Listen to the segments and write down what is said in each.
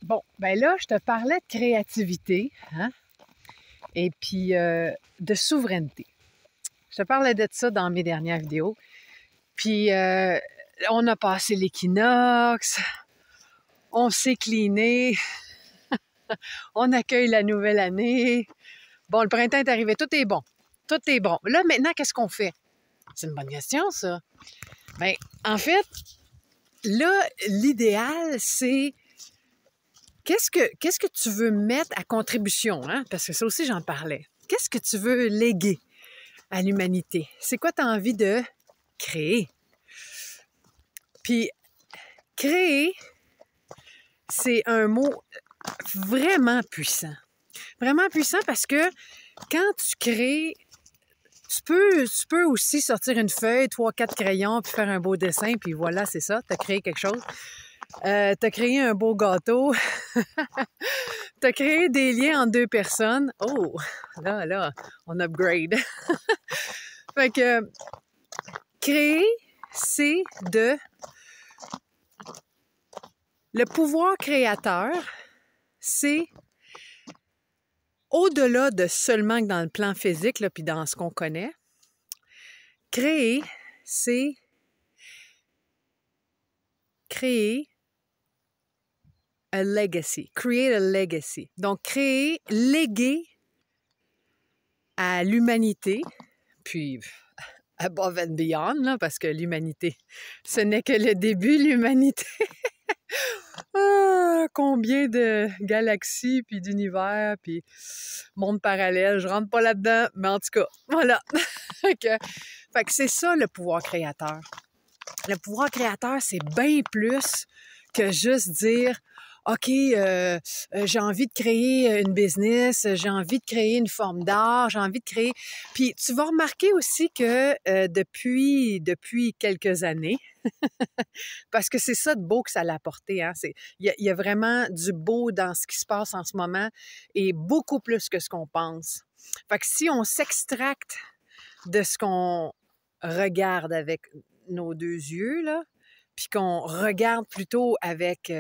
Bon, ben là, je te parlais de créativité, hein? Et puis de souveraineté. Je te parlais de ça dans mes dernières vidéos. Puis on a passé l'équinoxe, on s'est cleané, on accueille la nouvelle année. Bon, le printemps est arrivé, tout est bon. Tout est bon. Là, maintenant, qu'est-ce qu'on fait? C'est une bonne question, ça. Bien, en fait, là, l'idéal, c'est qu'est-ce que tu veux mettre à contribution, hein? Parce que ça aussi, j'en parlais. Qu'est-ce que tu veux léguer à l'humanité? C'est quoi tu as envie de créer? Puis, créer, c'est un mot vraiment puissant. Vraiment puissant parce que quand tu crées, tu peux aussi sortir une feuille, 3-4 crayons, puis faire un beau dessin, puis voilà, c'est ça, tu as créé quelque chose. Tu as créé un beau gâteau. Tu as créé des liens entre deux personnes. Oh, là, on upgrade. Fait que créer, c'est le pouvoir créateur, c'est au-delà de seulement que dans le plan physique, là, puis dans ce qu'on connaît. Créer, c'est créer a legacy. Create a legacy. Donc, léguer à l'humanité, puis above and beyond, là, parce que l'humanité, ce n'est que le début, l'humanité. Combien de galaxies, puis d'univers, puis mondes parallèles, je rentre pas là-dedans, mais en tout cas, voilà. Fait que c'est ça le pouvoir créateur. Le pouvoir créateur, c'est bien plus que juste dire OK, j'ai envie de créer une business, j'ai envie de créer une forme d'art, j'ai envie de créer... Puis tu vas remarquer aussi que depuis quelques années, parce que c'est ça de beau que ça l'a apporté, hein? Il y a vraiment du beau dans ce qui se passe en ce moment et beaucoup plus que ce qu'on pense. Fait que si on s'extracte de ce qu'on regarde avec nos deux yeux, là, puis qu'on regarde plutôt avec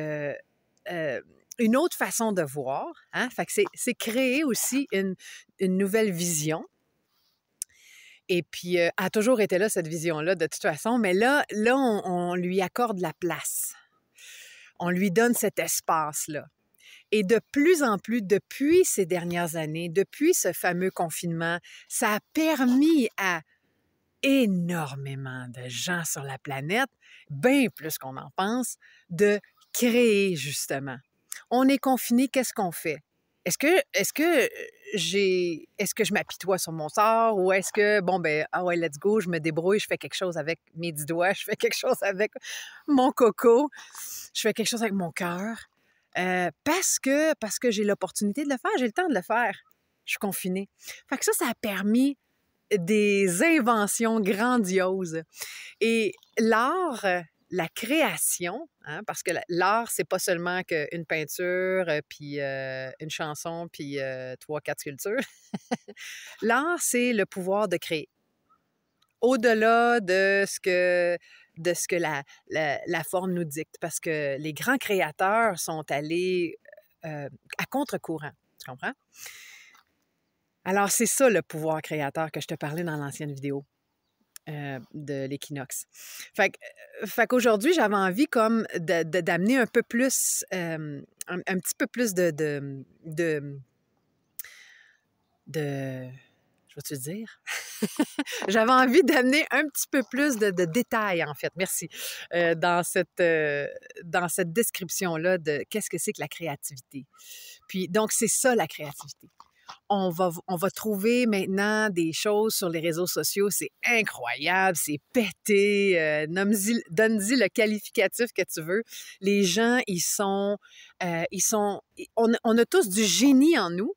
une autre façon de voir, hein? Fait que c'est créer aussi une nouvelle vision. Et puis, elle a toujours été là, cette vision-là, de toute façon, mais là on lui accorde la place. On lui donne cet espace-là. Et de plus en plus, depuis ces dernières années, depuis ce fameux confinement, ça a permis à énormément de gens sur la planète, bien plus qu'on en pense, de créer, justement. On est confiné, qu'est-ce qu'on fait? Est-ce que je m'apitoie sur mon sort ou est-ce que, bon, ben, ah ouais, let's go, je me débrouille, je fais quelque chose avec mes 10 doigts, je fais quelque chose avec mon coco, je fais quelque chose avec mon cœur, parce que j'ai l'opportunité de le faire, j'ai le temps de le faire. Je suis confinée. Fait que ça a permis des inventions grandioses. Et l'art, la création, hein, parce que l'art, c'est pas seulement qu'une peinture, puis une chanson, puis 3-4 sculptures. L'art, c'est le pouvoir de créer. Au-delà de ce que la forme nous dicte. Parce que les grands créateurs sont allés à contre-courant. Tu comprends? Alors, c'est ça le pouvoir créateur que je te parlais dans l'ancienne vidéo de l'équinoxe. Fait qu'aujourd'hui, j'avais envie comme d'amener un peu plus, un petit peu plus je vais te dire? J'avais envie d'amener un petit peu plus de détails, en fait, merci, dans cette description-là de qu'est-ce que c'est que la créativité. Puis, donc, c'est ça, la créativité. On va trouver maintenant des choses sur les réseaux sociaux, c'est incroyable, c'est pété, donne-y le qualificatif que tu veux. Les gens, on a tous du génie en nous,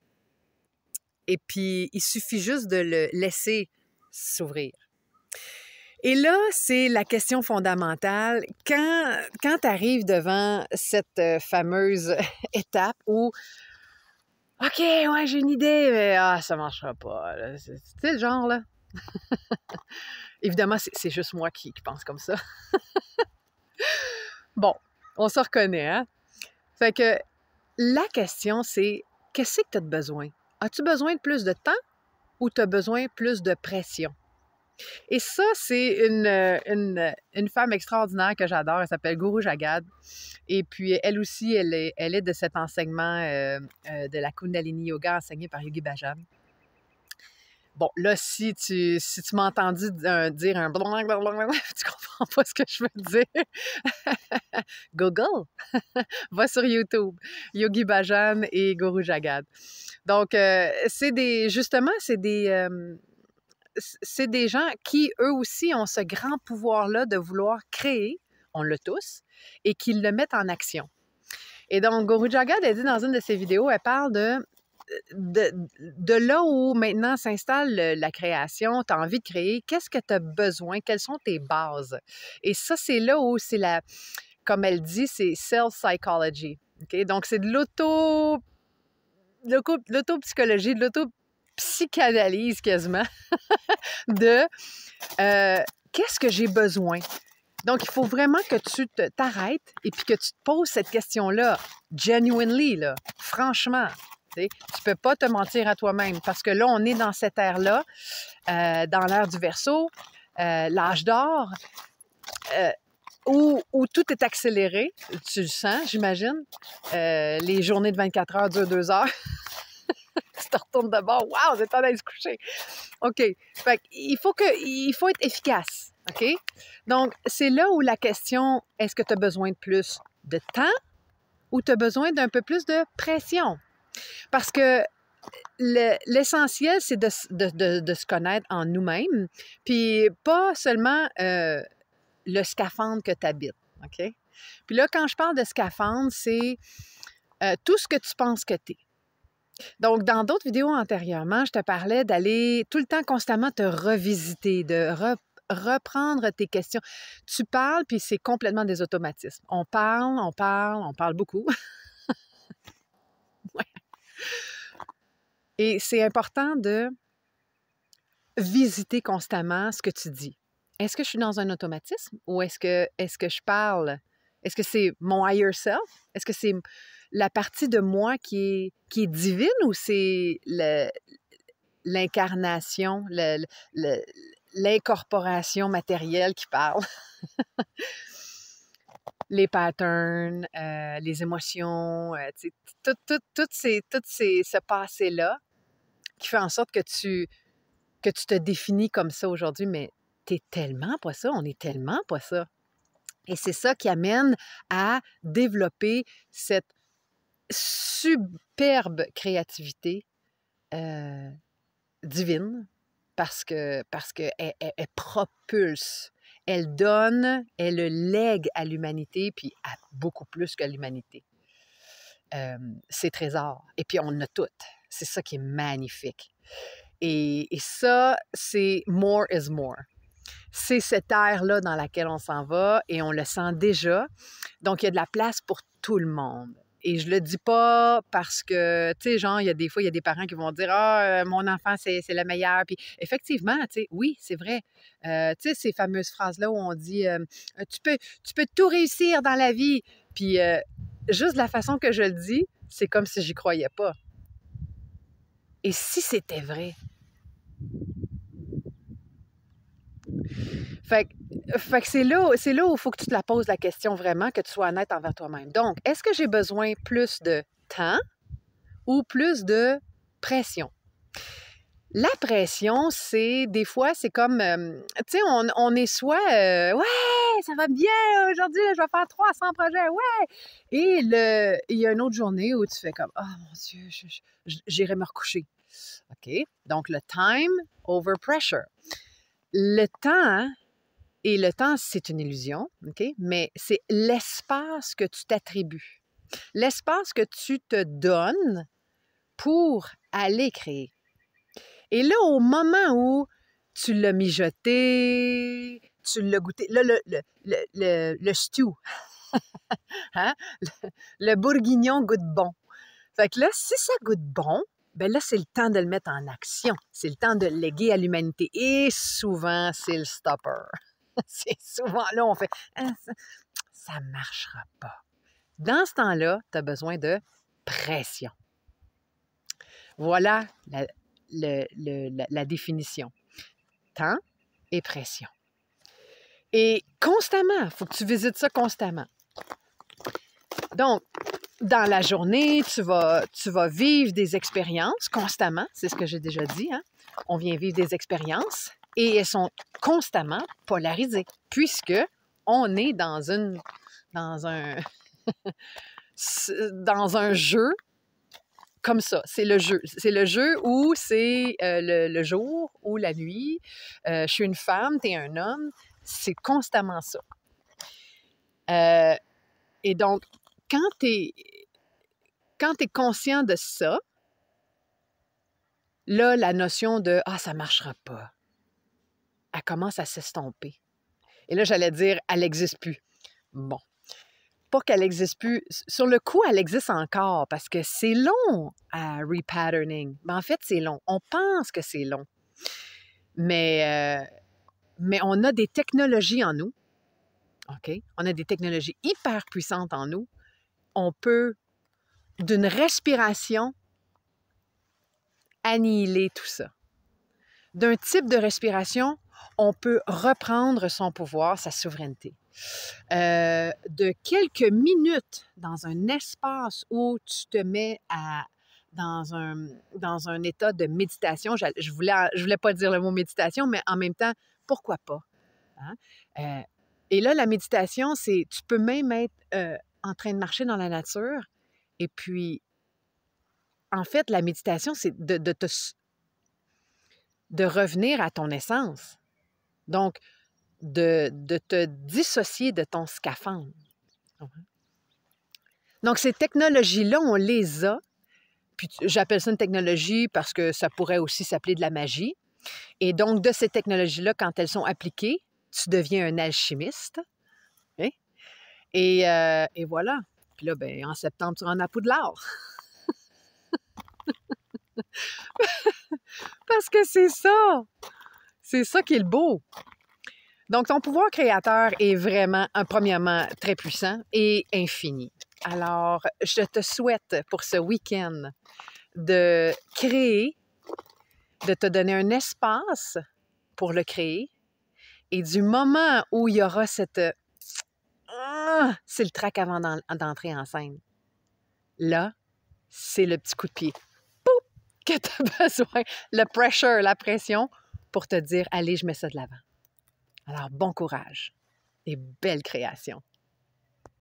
et puis il suffit juste de le laisser s'ouvrir. Et là, c'est la question fondamentale. Quand tu arrives devant cette fameuse étape où OK, ouais, j'ai une idée, mais ça marchera pas. Tu sais, le genre, là. Évidemment, c'est juste moi qui pense comme ça. Bon, on se reconnaît, hein? Fait que la question, c'est qu'est-ce que tu as besoin? As-tu besoin de plus de temps ou tu as besoin de plus de pression? Et ça, c'est une femme extraordinaire que j'adore. Elle s'appelle Guru Jagad. Et puis, elle aussi, elle est de cet enseignement de la Kundalini Yoga enseigné par Yogi Bhajan. Bon, là, si tu m'as entendu dire un blablabla, tu comprends pas ce que je veux dire. Google, va sur YouTube, Yogi Bhajan et Guru Jagad. Donc, c'est des gens qui, eux aussi, ont ce grand pouvoir-là de vouloir créer, on l'a tous, et qu'ils le mettent en action. Et donc, Guru Jagad, elle dit dans une de ses vidéos, elle parle de là où maintenant s'installe la création, tu as envie de créer, qu'est-ce que tu as besoin, quelles sont tes bases. Et ça, c'est là où c'est comme elle dit, c'est self-psychology. Okay? Donc, c'est de l'autopsychologie, de l'autopsychanalyse quasiment, de qu'est-ce que j'ai besoin. Donc, il faut vraiment que tu t'arrêtes et puis que tu te poses cette question-là, genuinely, là, franchement. Tu ne peux pas te mentir à toi-même parce que là, on est dans cette ère-là, dans l'ère du Verseau, l'âge d'or, où tout est accéléré. Tu le sens, j'imagine. Les journées de 24 heures durent 2 heures. Tu te retournes de bord. Wow, c'est temps d'aller se coucher. OK. Fait il faut être efficace. OK? Donc, c'est là où la question, est-ce que tu as besoin de plus de temps ou tu as besoin d'un peu plus de pression? Parce que l'essentiel, c'est de se connaître en nous-mêmes, puis pas seulement le scaphandre que tu habites. OK? Puis là, quand je parle de scaphandre, c'est tout ce que tu penses que tu es. Donc, dans d'autres vidéos antérieurement, je te parlais d'aller tout le temps constamment te revisiter, de reprendre tes questions. Tu parles, puis c'est complètement des automatismes. On parle beaucoup. Ouais. Et c'est important de visiter constamment ce que tu dis. Est-ce que je suis dans un automatisme ou est-ce que je parle? Est-ce que c'est mon higher self? Est-ce que c'est la partie de moi qui est divine ou c'est l'incarnation, l'incorporation matérielle qui parle? Les patterns, les émotions, tout ce passé-là qui fait en sorte que tu te définis comme ça aujourd'hui, mais t'es tellement pas ça, on est tellement pas ça. Et c'est ça qui amène à développer cette superbe créativité divine parce que elle propulse, elle donne, elle lègue à l'humanité, puis à beaucoup plus que l'humanité. Ses trésors. Et puis on en a toutes. C'est ça qui est magnifique. Et ça, c'est more is more. C'est cette ère-là dans laquelle on s'en va et on le sent déjà. Donc, il y a de la place pour tout le monde. Et je le dis pas parce que, tu sais, genre, il y a des parents qui vont dire « Ah, mon enfant, c'est le meilleur. » Puis effectivement, tu sais, oui, c'est vrai. Tu sais, ces fameuses phrases-là où on dit tu peux tout réussir dans la vie. » Puis juste de la façon que je le dis, c'est comme si j'y croyais pas. Et si c'était vrai? Fait que c'est là où il faut que tu te la poses la question vraiment, que tu sois honnête envers toi-même. Donc, est-ce que j'ai besoin plus de temps ou plus de pression? La pression, des fois, c'est comme, tu sais, on est soit, ouais, ça va bien, aujourd'hui, je vais faire 300 projets, ouais! Et il y a une autre journée où tu fais comme, oh mon Dieu, j'irai me recoucher. OK? Donc, le time over pressure. Le temps, et le temps, c'est une illusion, OK? Mais c'est l'espace que tu t'attribues. L'espace que tu te donnes pour aller créer. Et là, au moment où tu l'as mijoté, tu l'as goûté, là, le stew, hein? Le bourguignon goûte bon. Fait que là, si ça goûte bon, ben là, c'est le temps de le mettre en action. C'est le temps de le léguer à l'humanité. Et souvent, c'est le stopper. C'est souvent là, on fait ça ne marchera pas. Dans ce temps-là, tu as besoin de pression. Voilà la définition. Temps et pression. Et constamment, il faut que tu visites ça constamment. Donc, dans la journée, tu vas vivre des expériences constamment, c'est ce que j'ai déjà dit, hein? On vient vivre des expériences et elles sont constamment polarisées, puisque on est dans un jeu comme ça. C'est le jeu. C'est le jeu où c'est le jour ou la nuit. Je suis une femme, tu es un homme. C'est constamment ça. Et donc, quand tu es conscient de ça, là, la notion de « Ah, ça ne marchera pas », elle commence à s'estomper. Et là, j'allais dire « Elle n'existe plus ». Bon. Pas qu'elle n'existe plus. Sur le coup, elle existe encore parce que c'est long à repatterning. Mais en fait, c'est long. On pense que c'est long. Mais on a des technologies en nous. OK? On a des technologies hyper puissantes en nous. On peut, d'une respiration, annihiler tout ça. D'un type de respiration, on peut reprendre son pouvoir, sa souveraineté. De quelques minutes dans un espace où tu te mets dans un état de méditation. Je voulais pas dire le mot méditation, mais en même temps, pourquoi pas? Hein? Et là, la méditation, tu peux même être en train de marcher dans la nature. Et puis, en fait, la méditation, c'est de revenir à ton essence. Donc, de te dissocier de ton scaphandre. Donc, ces technologies-là, on les a. Puis, j'appelle ça une technologie parce que ça pourrait aussi s'appeler de la magie. Et donc, de ces technologies-là, quand elles sont appliquées, tu deviens un alchimiste. Hein? Et voilà. Puis là, ben, en septembre, tu rentres à Poudlard. Parce que c'est ça. C'est ça qui est le beau. Donc, ton pouvoir créateur est vraiment, premièrement, très puissant et infini. Alors, je te souhaite pour ce week-end de créer, de te donner un espace pour le créer. Et du moment où il y aura c'est le trac avant d'entrer en scène. Là, c'est le petit coup de pied. Pouf! Que tu as besoin. Le pressure, la pression pour te dire, allez, je mets ça de l'avant. Alors, bon courage et belle création.